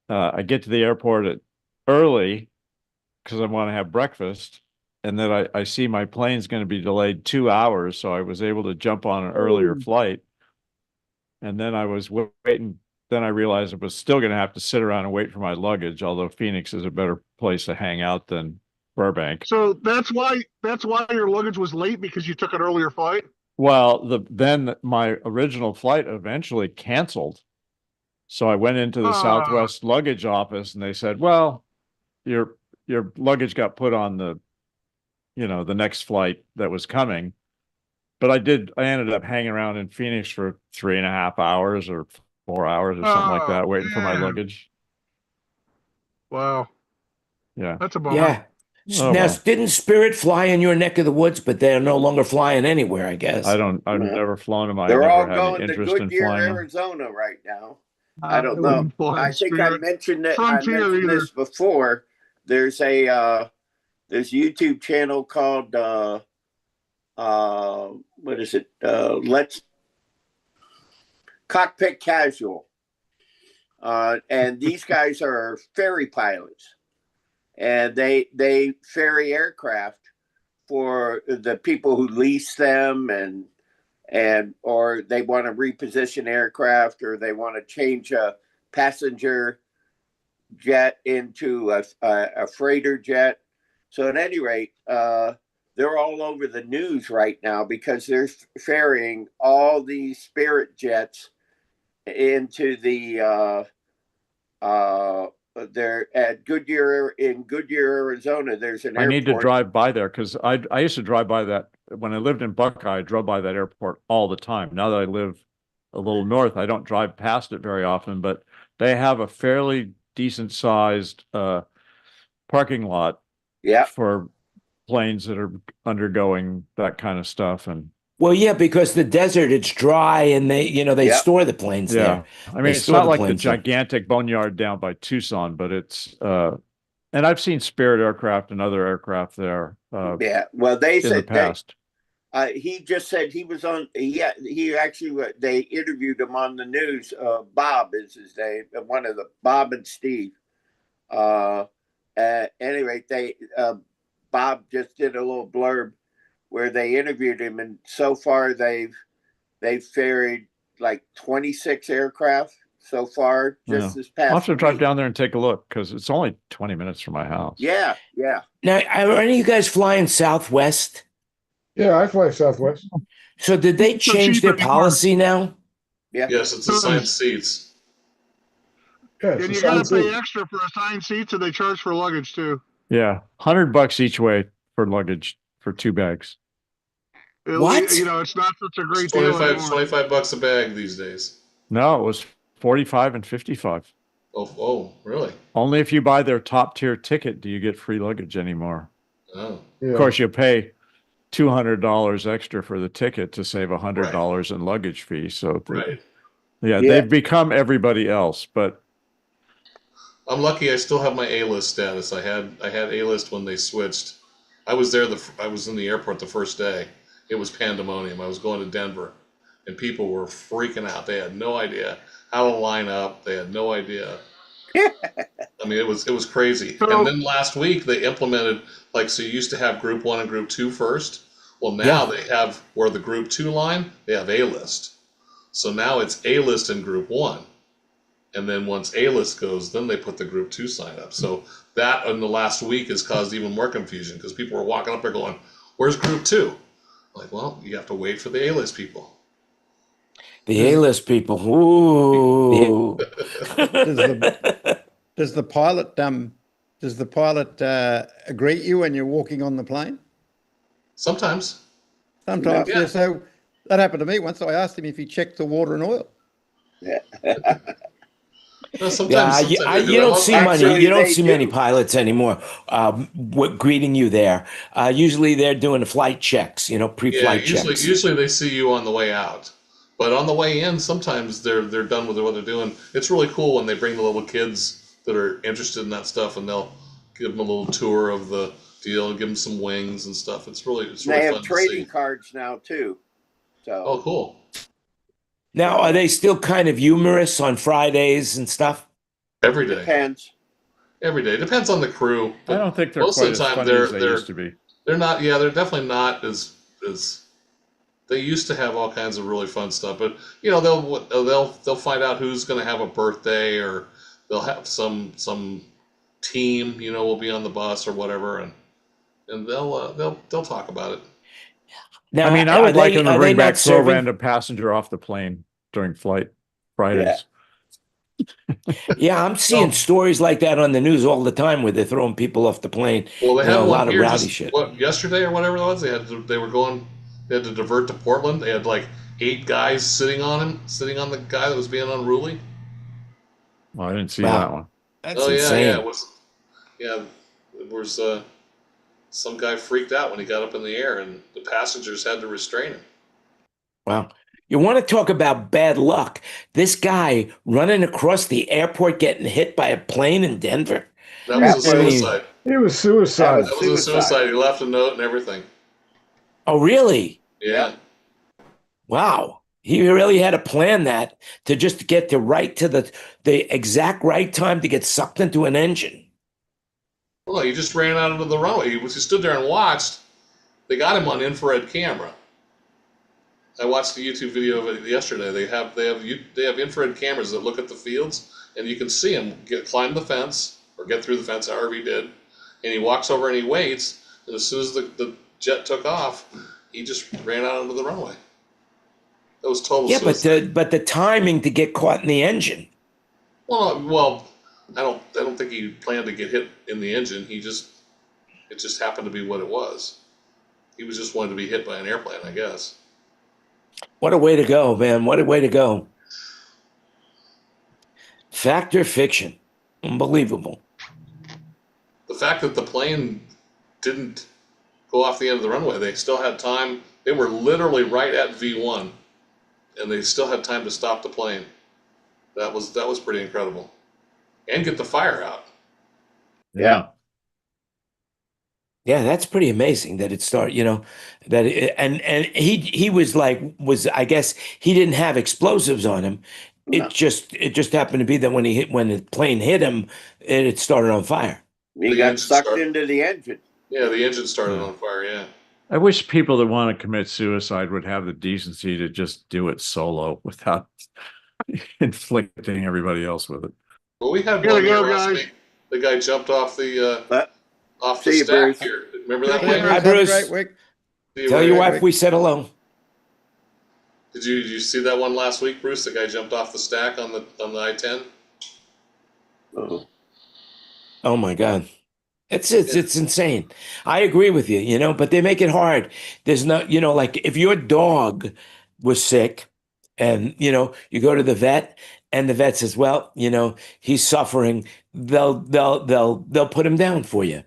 I get to the airport early because I want to have breakfast. And then I see my plane's going to be delayed 2 hours. So I was able to jump on an earlier flight. And then I was waiting. Then I realized I was still going to have to sit around and wait for my luggage, although Phoenix is a better place to hang out than Burbank. So that's why your luggage was late, because you took an earlier flight? Well, then my original flight eventually canceled. So I went into the Southwest luggage office and they said, well, your luggage got put on the next flight that was coming. But I ended up hanging around in Phoenix for 3.5 hours or 4 hours or something like that, waiting for my luggage. Wow. Yeah. That's a bummer. Yeah. Oh, Now, well. didn't Spirit fly in your neck of the woods, but they're no longer flying anywhere, I guess. I've Yeah. never flown them. I They're never all had any going to interest in Goodyear, flying them. Arizona right now. I I don't know. wouldn't fly I think I Spirit. mentioned that. I Frontier mentioned either. this before. There's a YouTube channel called what is it? Let's Cockpit Casual, and these guys are ferry pilots, and they ferry aircraft for the people who lease them, and or they want to reposition aircraft, or they want to change a passenger jet into a freighter jet. So at any rate, they're all over the news right now because they're ferrying all these Spirit jets into the they're at Goodyear, in Goodyear, Arizona. There's an I airport. need to drive by there because I used to drive by that when I lived in Buckeye. I drove by that airport all the time. Now that I live a little north, I don't drive past it very often, but they have a fairly decent sized parking lot Yeah. for planes that are undergoing that kind of stuff. And Well, yeah, because the desert, it's dry, and they Yeah. store the planes yeah, there. I mean, They it's store not the like the planes there. gigantic boneyard down by Tucson, but it's and I've seen Spirit aircraft and other aircraft there Yeah. Well, they in the said past. he just said he was on. Yeah, he actually they interviewed him on the news. Bob is his name, one of the Bob and Steve. At any rate, they Bob just did a little blurb where they interviewed him, and so far they've ferried like 26 aircraft so far just this past. I'll have to drive week. down there and take a look because it's only 20 minutes from my house. Yeah, yeah. Now, are any of you guys flying Southwest? Yeah, I fly Southwest. So did they So change cheap their anymore. policy now? Yeah. Yes, it's assigned seats. Yeah, And it's you a gotta sound pay seat. extra for assigned seats, and they charge for luggage too. Yeah, $100 each way for luggage for 2 bags. What? You know, it's not such a great It's deal 25, anymore. 25 bucks a bag these days. No, it was 45 and 55. Oh, really? Only if you buy their top tier ticket do you get free luggage anymore. Oh, Yeah. Of course, you pay $200 extra for the ticket to save $100 in luggage fee. So right. yeah, Yeah. they've become everybody else. But I'm lucky I still have my A-list status. I had A-list when they switched. I was there. I was in the airport the first day. It was pandemonium. I was going to Denver, and people were freaking out. They had no idea how to line up. They had no idea. I mean, it was crazy. So- And then last week they implemented, like, so you used to have Group 1 and Group 2 first. Well, now they have, where the Group 2 line, they have A-list. So now it's A-list in Group 1. And then once A-list goes, then they put the Group 2 sign up. So that in the last week has caused even more confusion because people were walking up there going, where's Group 2? Like, well, you have to wait for the A-list people. The A-list people. Ooh. Does the pilot greet you when you're walking on the plane? Sometimes. Sometimes. Yeah. Yeah. So that happened to me once. I asked him if he checked the water and oil. Well, sometimes, Yeah, sometimes they do. you I don't love- see Actually, you don't they see many do. pilots anymore greeting you there. Usually they're doing the flight checks, Yeah, pre-flight checks. usually they see you on the way out, but on the way in, sometimes they're done with what they're doing. It's really cool when they bring the little kids that are interested in that stuff, and they'll give them a little tour of the deal and give them some wings and stuff. It's really They have fun to trading see. cards now too. So Oh, cool. Now, are they still kind of humorous on Fridays and stuff? Every day, depends. every day. Depends on the crew. I But don't think they're most quite of as the time funny as they used to be. they're not. Yeah, they're definitely not as. They used to have all kinds of really fun stuff, but they'll find out who's going to have a birthday, or they'll have some team will be on the bus or whatever, and they'll talk about it. Now, I mean, I are would like they- them to are bring they not back throw a serving- random passenger off the plane during flight Fridays. Yeah, I'm seeing Oh. stories like that on the news all the time where they're throwing people off the plane. Well, they You know, had a one lot of here rowdy just shit. yesterday or whatever it was. They had to divert to Portland. They had like 8 guys sitting on the guy that was being unruly. Well, I didn't see Wow. that one. That's Oh insane. yeah, it was some guy freaked out when he got up in the air, and the passengers had to restrain him. Wow. You want to talk about bad luck? This guy running across the airport getting hit by a plane in Denver? That was a I mean- suicide. It was suicide. That was a suicide. He left a note and everything. Oh, really? Yeah. Wow. He really had to plan that to just get to the exact right time to get sucked into an engine. Well, he just ran out into the runway. He stood there and watched. They got him on infrared camera. I watched the YouTube video of it yesterday. They have infrared cameras that look at the fields, and you can see him climb the fence or get through the fence, however he did. And he walks over and he waits, and as soon as the jet took off, he just ran out into the runway. That was total suicide. but the timing to get caught in the engine. Well, I don't think he planned to get hit in the engine. It just happened to be what it was. He was just wanting to be hit by an airplane, I guess. What a way to go, man. What a way to go. Fact or fiction? Unbelievable. The fact that the plane didn't go off the end of the runway, they still had time. They were literally right at V1, and they still had time to stop the plane. That was pretty incredible. And get the fire out. Yeah. Yeah, that's pretty amazing that it started, and he was I guess he didn't have explosives on him. No. It just happened to be that when the plane hit him, it started on fire. He The got engine sucked started. into the engine. Yeah, the engine started on fire, yeah. I wish people that want to commit suicide would have the decency to just do it solo without inflicting everybody else with it. Well, we had Here one we here go, last guys. week. The guy jumped off the See you, stack Bruce. here. Remember that Hey, plane? Hi, Bruce, have a Bruce. great week. Tell your Right. wife we said hello. Did you see that one last week, Bruce? The guy jumped off the stack on the I-10. Oh. Oh my God. It's insane. I agree with you, but they make it hard. There's no, like if your dog was sick and, you go to the vet and the vet says, well, he's suffering, they'll put him down for you,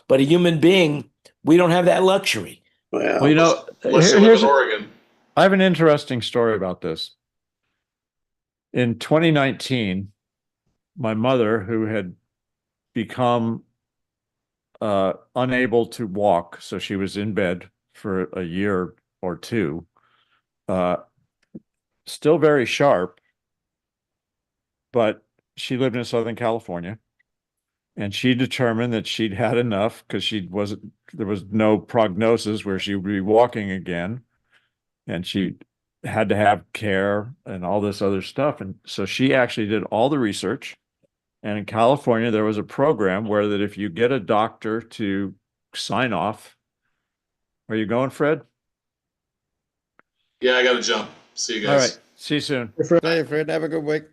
but a human being, we don't have that luxury. Well, Well, Unless you live here's in Oregon. I have an interesting story about this. In 2019, my mother, who had become unable to walk, so she was in bed for a year or two, still very sharp, but she lived in Southern California, and she determined that she'd had enough because there was no prognosis where she would be walking again, and she had to have care and all this other stuff. And so she actually did all the research. And in California, there was a program where that if you get a doctor to sign off, are you going, Fred? Yeah, I got to jump. See you All guys. right. See you soon. Hey, Fred, have a good week.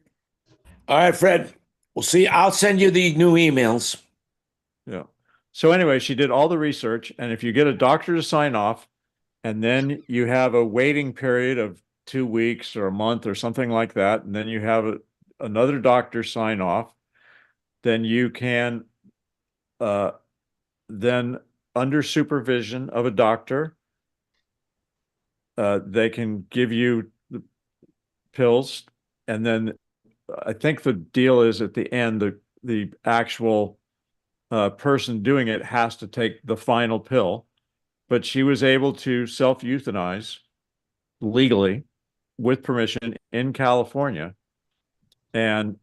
All right, Fred, we'll see. I'll send you the new emails. Yeah. So anyway, she did all the research. And if you get a doctor to sign off, and then you have a waiting period of 2 weeks or a month or something like that, and then you have another doctor sign off, then you can, then under supervision of a doctor, they can give you the pills. And then I think the deal is at the end, the actual person doing it has to take the final pill. But she was able to self-euthanize legally with permission in California. And,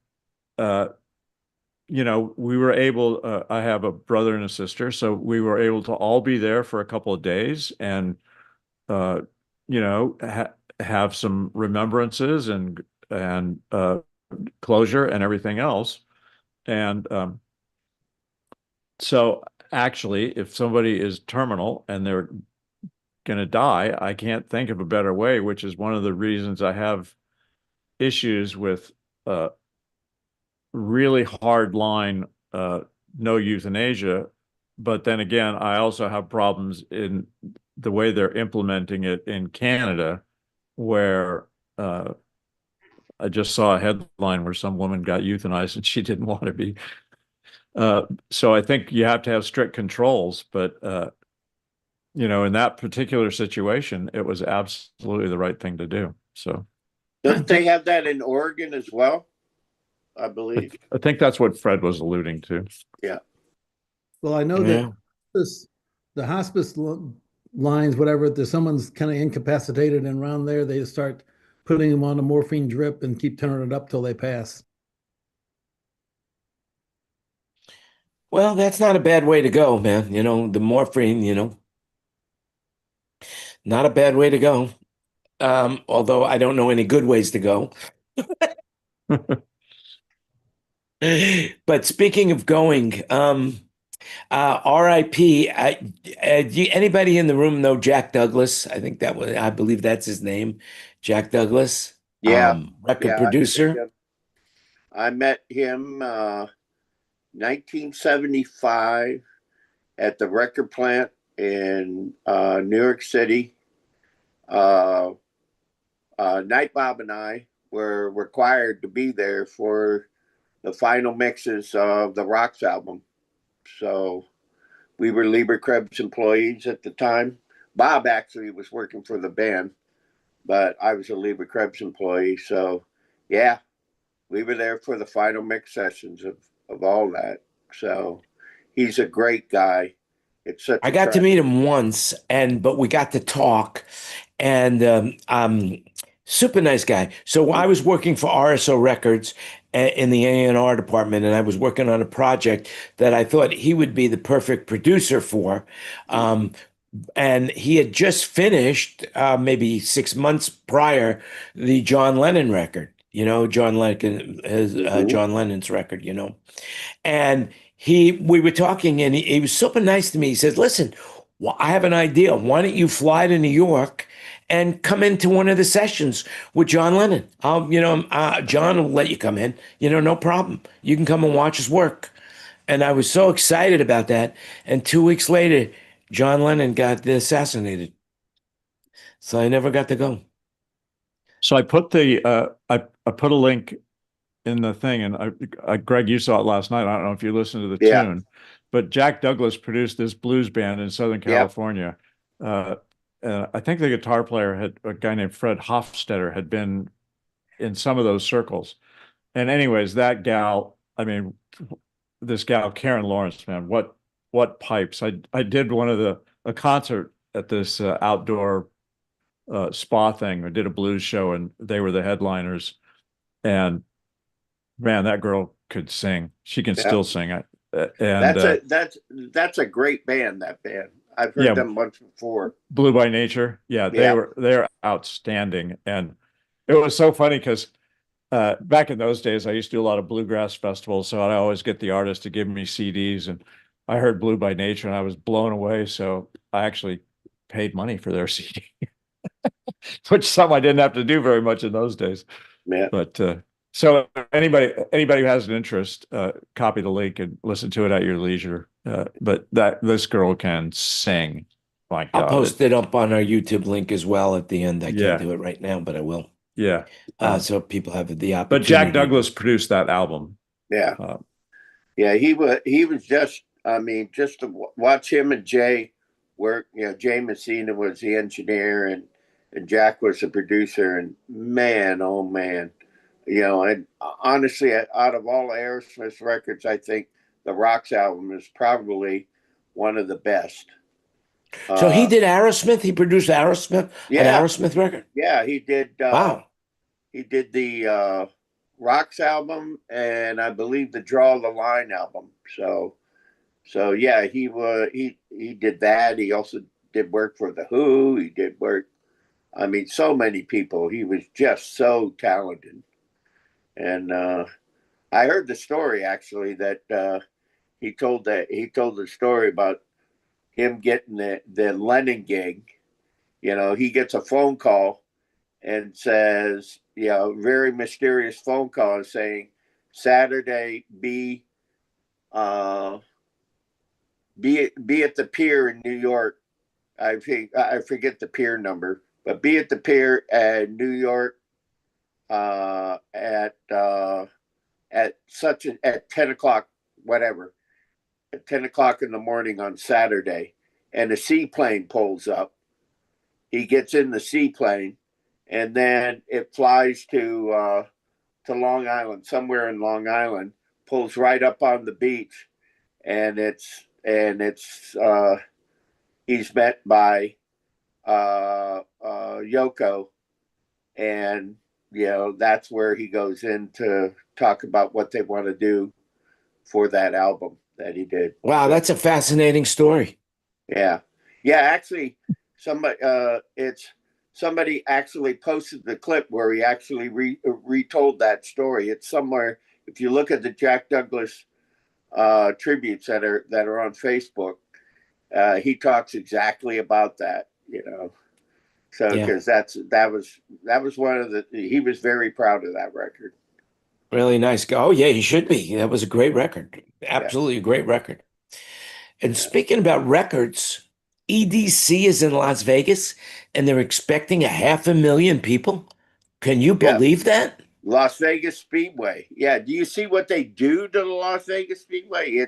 we were able, I have a brother and a sister, so we were able to all be there for a couple of days and, have some remembrances and closure and everything else. And so actually, if somebody is terminal and they're going to die, I can't think of a better way, which is one of the reasons I have issues with really hard line no euthanasia. But then again, I also have problems in the way they're implementing it in Canada, where I just saw a headline where some woman got euthanized and she didn't want to be So I think you have to have strict controls, but you know, in that particular situation, it was absolutely the right thing to do. So Don't they have that in Oregon as well? I believe. I think that's what Fred was alluding to. Yeah. Well, I know Yeah. that the hospice lines, whatever, if there's someone's kind of incapacitated and around there, they start putting them on a morphine drip and keep turning it up till they pass. Well, that's not a bad way to go, man. You know, the morphine, you know, not a bad way to go. Although I don't know any good ways to go. But speaking of going, RIP. Anybody in the room know Jack Douglas? I believe that's his name, Jack Douglas. Yeah. Record Yeah. producer. I met him 1975 at the record plant in New York City. Night Bob and I were required to be there for the final mixes of the Rocks album. So we were Lieber Krebs employees at the time. Bob actually was working for the band, but I was a Lieber Krebs employee. So yeah, we were there for the final mix sessions of all that. So he's a great guy. It's such I got to meet him once, but we got to talk, and super nice guy. So I was working for RSO Records in the A&R department, and I was working on a project that I thought he would be the perfect producer for. And he had just finished, maybe 6 months prior, the John Lennon record. You know, John Lennon's record. You know, and we were talking, and he was super nice to me. He says, "Listen, I have an idea. Why don't you fly to New York and come into one of the sessions with John Lennon? John will let you come in. You know, no problem. You can come and watch his work." And I was so excited about that. And 2 weeks later, John Lennon got assassinated. So I never got to go. So I put I put a link in the thing, and Greg, you saw it last night. I don't know if you listened to the tune, but Jack Douglas produced this blues band in Southern California. I think the guitar player a guy named Fred Hofstetter had been in some of those circles. And anyways, that gal, I mean, this gal, Karen Lawrence, man, what pipes. I did a concert at this outdoor spa thing. I did a blues show, and they were the headliners. And man, that girl could sing. She can still sing. And that's a great band. That band, I've heard them once before. Blue by Nature. Yeah, they're outstanding. And it was so funny because back in those days, I used to do a lot of bluegrass festivals, so I always get the artists to give me CDs, and I heard Blue by Nature, and I was blown away. So I actually paid money for their CD, which something I didn't have to do very much in those days. Yeah. But so anybody who has an interest, copy the link and listen to it at your leisure. But this girl can sing. My God. I'll post it up on our YouTube link as well at the end. I can't do it right now, but I will. Yeah. So people have the opportunity. But Jack Douglas produced that album. Yeah. Yeah, he was just, I mean, just to watch him and Jay work. You know, Jay Messina was the engineer, and Jack was the producer. And man, oh man, you know, and honestly, out of all Aerosmith's records, I think the Rocks album is probably one of the best. So he did Aerosmith. He produced Aerosmith, an Aerosmith record. Yeah, he did. Wow. He did the Rocks album, and I believe the Draw the Line album. So yeah, he did that. He also did work for the Who. He did work. I mean, so many people. He was just so talented. And I heard the story actually that he told the story about him getting the Lennon gig. You know, he gets a phone call and says, you know, very mysterious phone call saying, Saturday, be at the pier in New York. I forget the pier number, but be at the pier at New York at 10 o'clock, whatever. at 10 o'clock in the morning on Saturday, and a seaplane pulls up. He gets in the seaplane, and then it flies to Long Island, somewhere in Long Island, pulls right up on the beach, and he's met by Yoko, and that's where he goes in to talk about what they want to do for that album that he did. Wow, that's a fascinating story. Yeah. Actually, somebody actually posted the clip where he actually retold that story. It's somewhere. If you look at the Jack Douglas tributes that are on Facebook, he talks exactly about that. So because that was one of he was very proud of that record. Really nice guy. Oh yeah, he should be. That was a great record. Absolutely a great record. And speaking about records, EDC is in Las Vegas and they're expecting 500,000 people. Can you believe that? Las Vegas Speedway. Yeah. Do you see what they do to the Las Vegas Speedway?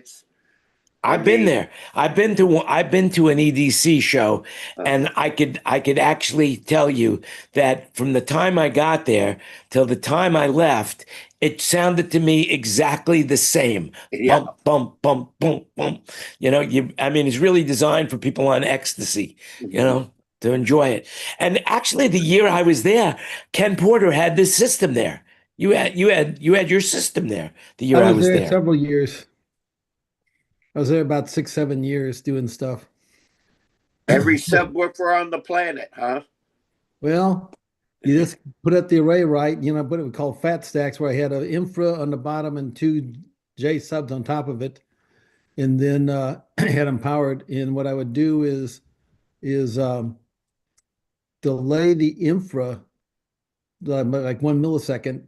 I've been there. I've been to an EDC show, and I could actually tell you that from the time I got there till the time I left, it sounded to me exactly the same. Yeah. Bump, bump, bump, bump, bump. It's really designed for people on ecstasy, to enjoy it. And actually, the year I was there, Ken Porter had this system there. You had your system there the year I was there. Several years. I was there about 6-7 years doing stuff. Every subwoofer on the planet, huh? Well, you just put up the array right. What we call fat stacks, where I had an infra on the bottom and 2 J subs on top of it, and then had them powered. And what I would do is delay the infra like 1 millisecond,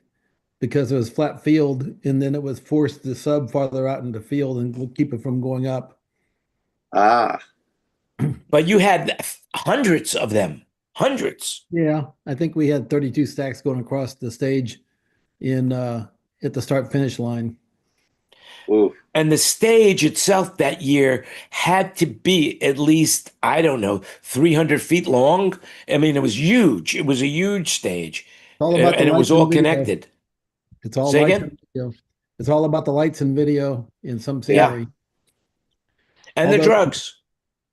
because it was flat field, and then it was forced the sub farther out into field and we'll keep it from going up. But you had hundreds of them. Hundreds. Yeah, I think we had 32 stacks going across the stage at the start finish line. Ooh. And the stage itself that year had to be at least, 300 feet long. I mean, it was huge. It was a huge stage. And it was all connected. It's all Say lights again? and video. It's all about the lights and video in some theory. And the drugs.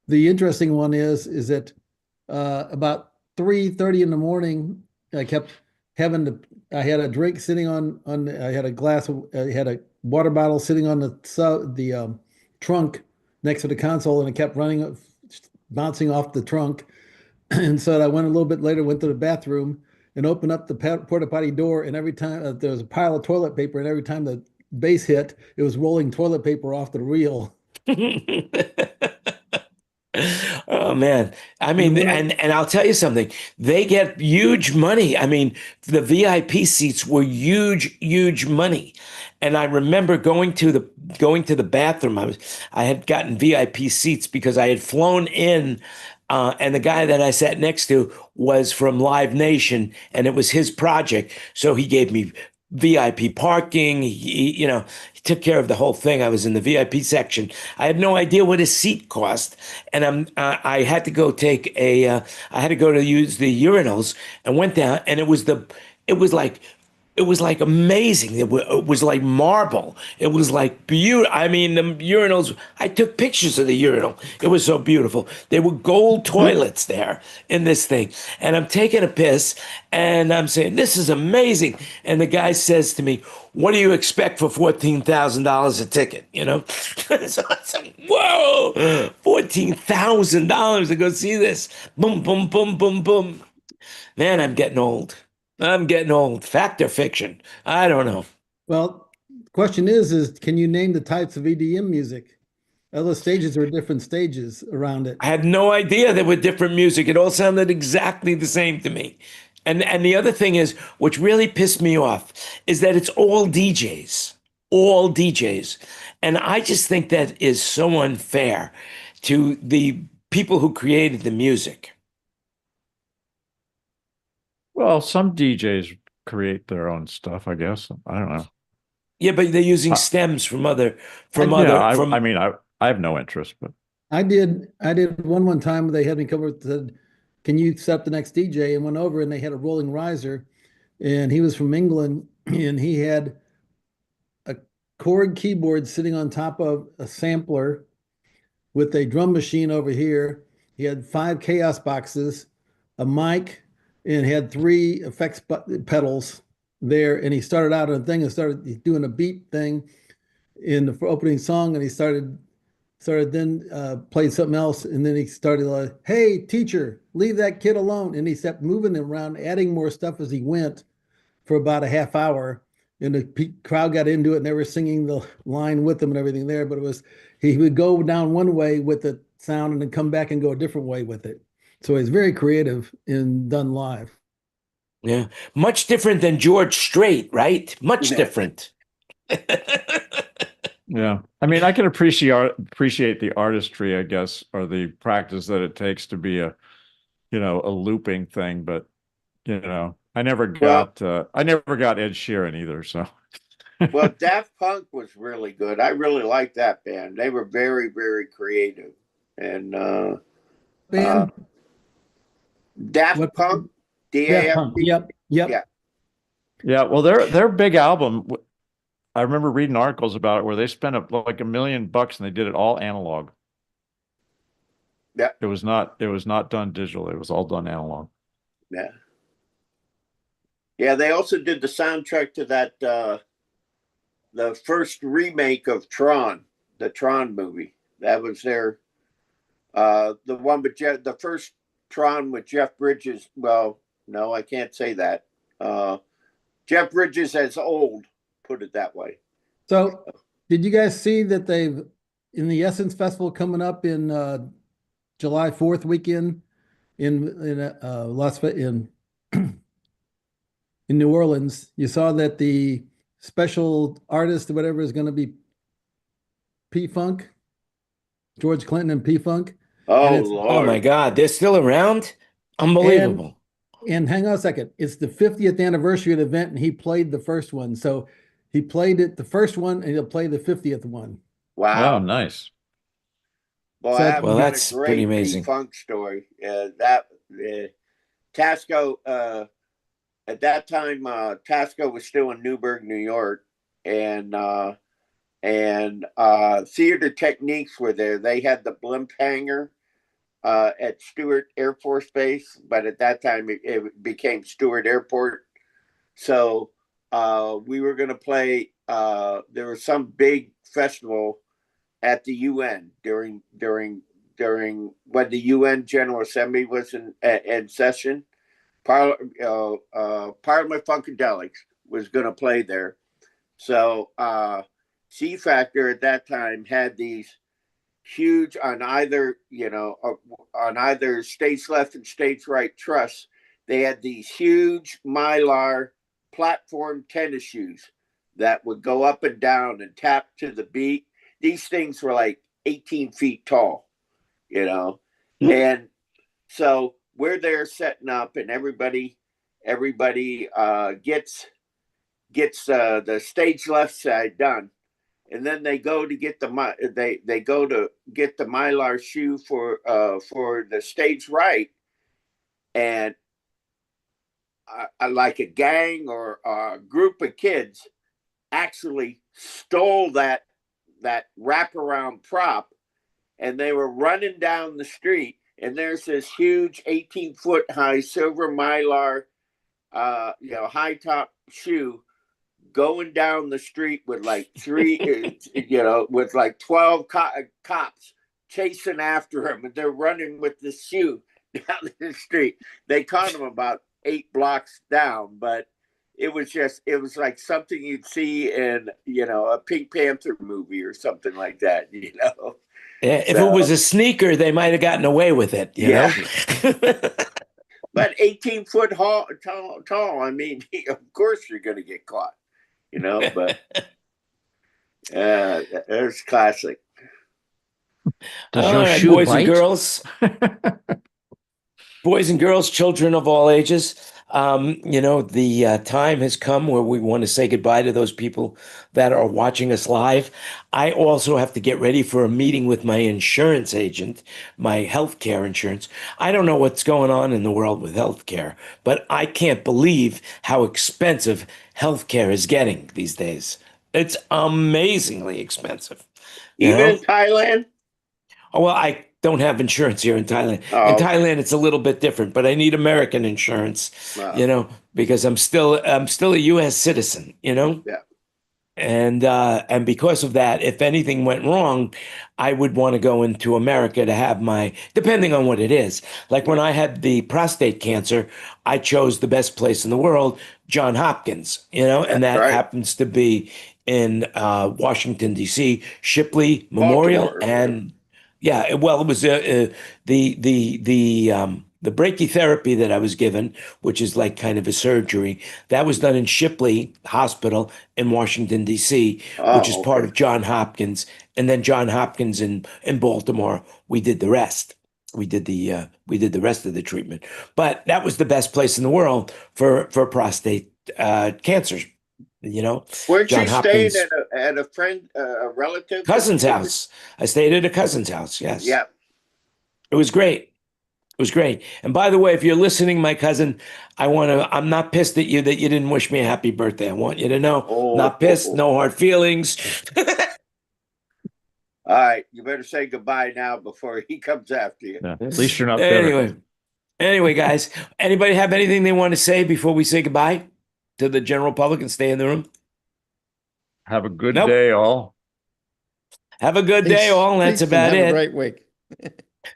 The interesting one is that about 3:30 in the morning, I kept I had a drink sitting on I had a water bottle sitting on the trunk next to the console, and it kept bouncing off the trunk. And so I went a little bit later, went to the bathroom and opened up the porta potty door, and every time there was a pile of toilet paper, and every time the bass hit, it was rolling toilet paper off the reel. Oh man. And I'll tell you something. They get huge money. I mean, the VIP seats were huge money. And I remember going to the bathroom. I had gotten VIP seats because I had flown in, and the guy that I sat next to was from Live Nation, and it was his project. So he gave me VIP parking. He took care of the whole thing. I was in the VIP section. I had no idea what a seat cost, and I had to go to use the urinals, and went down, and it was like amazing. It was like marble. It was like beautiful. I mean, the urinals, I took pictures of the urinal. It was so beautiful. There were gold toilets there in this thing. And I'm taking a piss and I'm saying, this is amazing. And the guy says to me, what do you expect for $14,000 a ticket? So I said, whoa, $14,000 to go see this. Boom, boom, boom, boom, boom. Man, I'm getting old. Fact or fiction? I don't know. Well, the question is can you name the types of EDM music? Other stages are different stages around it. I had no idea there were different music. It all sounded exactly the same to me. And the other thing is, which really pissed me off, is that it's all DJs. All DJs. And I just think that is so unfair to the people who created the music. Well, some DJs create their own stuff, I guess. I don't know. Yeah, but they're using stems from other. I I have no interest, but I did one time they had me come over and said, can you set up the next DJ? And went over and they had a rolling riser and he was from England and he had a chord keyboard sitting on top of a sampler with a drum machine over here. He had 5 chaos boxes, a mic, and had 3 effects pedals there. And he started out on a thing and started doing a beat thing in the opening song, and he started then played something else, and then he started like, hey teacher, leave that kid alone, and he kept moving around, adding more stuff as he went for about a half hour, and the crowd got into it and they were singing the line with him and everything there. But it was, he would go down one way with the sound and then come back and go a different way with it. So he's very creative and done live. Yeah, much different than George Strait, right? Much different. yeah, I mean, I can appreciate the artistry, I guess, or the practice that it takes to be a looping thing. But I never got Ed Sheeran either. So, well, Daft Punk was really good. I really liked that band. They were very, very creative. And band Daft Punk, DAFP. Yep. Yeah. Well, their big album, I remember reading articles about it where they spent like $1 million and they did it all analog. Yeah. It was not done digital. It was all done analog. Yeah. Yeah, they also did the soundtrack to that the first remake of Tron, the Tron movie. That was their the one with the first Tron with Jeff Bridges. Well, no, I can't say that. Jeff Bridges as old, put it that way. So, did you guys see that they've in the Essence Festival coming up in July 4th weekend in Las Vegas in New Orleans? You saw that the special artist or whatever is going to be P-Funk, George Clinton and P-Funk. Oh, Lord. Oh my God, they're still around? Unbelievable. And hang on a second. It's the 50th anniversary of the event, and he played the first one. So he played the first one, and he'll play the 50th one. Wow. Oh, nice. Well, Well, that's a great pretty amazing. P-Funk story. Tasco, at that time, Tasco was still in Newburgh, New York, and Theater Techniques were there. They had the blimp hangar at Stewart Air Force Base, but at that time it became Stewart Airport. So we were going to play. There was some big festival at the UN during when the UN General Assembly was in session. Parliament Funkadelics was going to play there. So C Factor at that time had these huge on either stage left and stage right truss. They had these huge Mylar platform tennis shoes that would go up and down and tap to the beat. These things were like 18 feet tall, and so we're there setting up, and everybody gets the stage left side done, and then they go to get the Mylar shoe for the stage right, and like a gang or a group of kids actually stole that wraparound prop, and they were running down the street, and there's this huge 18-foot high silver Mylar high top shoe going down the street with like 12 cops chasing after him, and they're running with this shoe down the street. They caught him about 8 blocks down, but it was like something you'd see in a Pink Panther movie or something like that. Yeah, if it was a sneaker, they might have gotten away with it. You know? But 18-foot tall. I mean, of course you're going to get caught. But it's classic. Does your shoe boys bite? and girls, boys and girls, children of all ages. The time has come where we want to say goodbye to those people that are watching us live. I also have to get ready for a meeting with my insurance agent, my healthcare insurance. I don't know what's going on in the world with healthcare, but I can't believe how expensive healthcare is getting these days. It's amazingly expensive. Even in Thailand? Oh, well, I don't have insurance here in Thailand. Oh, In okay. Thailand, it's a little bit different, but I need American insurance, Wow. because I'm still a U.S. citizen, Yeah. and because of that, if anything went wrong, I would want to go into America to have depending on what it is. Like when I had the prostate cancer, I chose the best place in the world, John Hopkins, and that right. happens to be in Washington, D.C., Shipley Memorial, Baltimore. and yeah, well, it was the brachytherapy that I was given, which is like kind of a surgery, that was done in Shipley Hospital in Washington, D.C., which is part of John Hopkins. And then John Hopkins in Baltimore, we did the rest. We did the rest of the treatment. But that was the best place in the world for prostate cancers. Weren't John you Hopkins, staying at a friend, a relative? cousin's house. I stayed at a cousin's house. Yes. Yeah. It was great. It was great. And by the way, if you're listening, my cousin, I'm not pissed at you that you didn't wish me a happy birthday. I want you to know, not pissed, no hard feelings. All right. You better say goodbye now before he comes after you. Yeah, at least you're not bitter. Anyway, guys, anybody have anything they want to say before we say goodbye to the general public and stay in the room? Have a good day, all. Have a good day, all. And that's about it. Have a great week.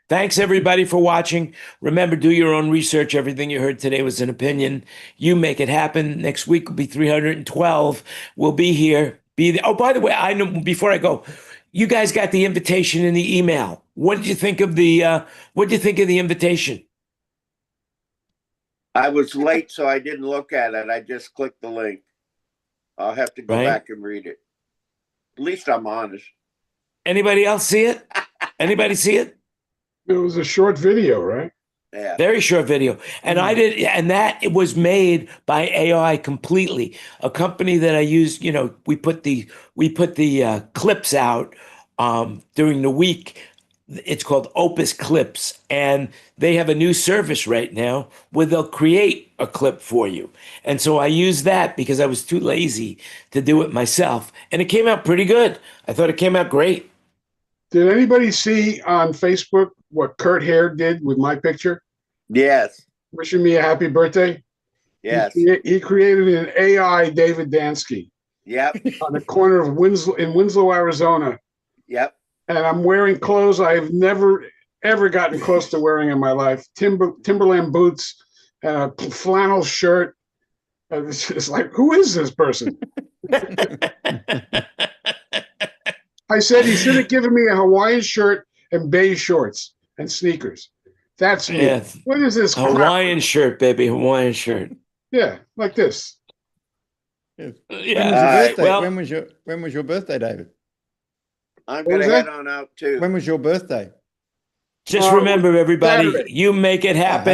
Thanks, everybody, for watching. Remember, do your own research. Everything you heard today was an opinion. You make it happen. Next week will be 312. We'll be here. Be there. Oh, by the way, I know before I go, you guys got the invitation in the email. What did you think of the invitation? I was late, so I didn't look at it. I just clicked the link. I'll have to go back and read it. At least I'm honest. Anybody else see it? Anybody see it? It was a short video, right? Yeah. Very short video. And it was made by AI completely. A company that I use, we put the clips out during the week. It's called Opus Clips, and they have a new service right now where they'll create a clip for you. And so I used that because I was too lazy to do it myself, and it came out pretty good. I thought it came out great. Did anybody see on Facebook what Kurt Hare did with my picture? Yes. Wishing me a happy birthday? Yes. He created an AI David Dansky. Yep. On the corner of Winslow, Arizona. Yep. And I'm wearing clothes I've never, ever gotten close to wearing in my life. Timberland boots, flannel shirt. It's like, who is this person? I said he should have given me a Hawaiian shirt and beige shorts and sneakers. That's me. Yeah. What is this Hawaiian shirt, baby? Hawaiian shirt. Yeah, like this. Yeah. When was your birthday, David? I'm going to head on out too. When was your birthday? Just remember, everybody, you make it happen.